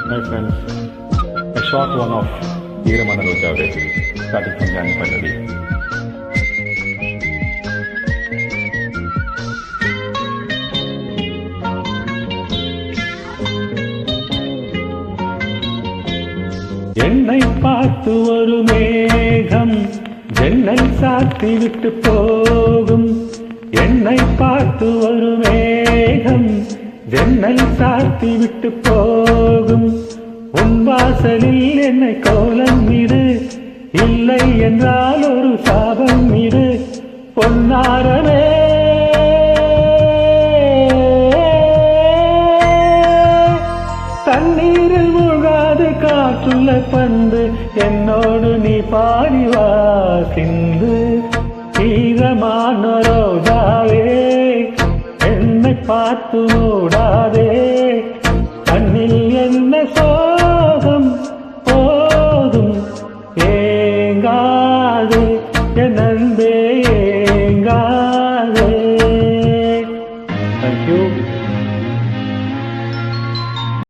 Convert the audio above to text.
My friends, a short one of Veeramana Rojave, starting from Jan Pallavi. என்னை பார்த்து ஒரு மேகம் ஜன்னல் சாத்தி விட்டு போகும். என்னை பார்த்து ஒரு மேகம் ஜன்னல் சாத்தி விட்டு போகும். உன் வாசலில் என்னை கோலம் இரு, இல்லை என்றால் ஒரு சாபம் இரு. பொன்னாரமே தண்ணீரில் மூழ்காது காற்றுள்ள பந்து, என்னோடு நீ பாடிவா சிந்து. ஈரமான ரோஜாவே என்னை பார்த்து மூடாதே.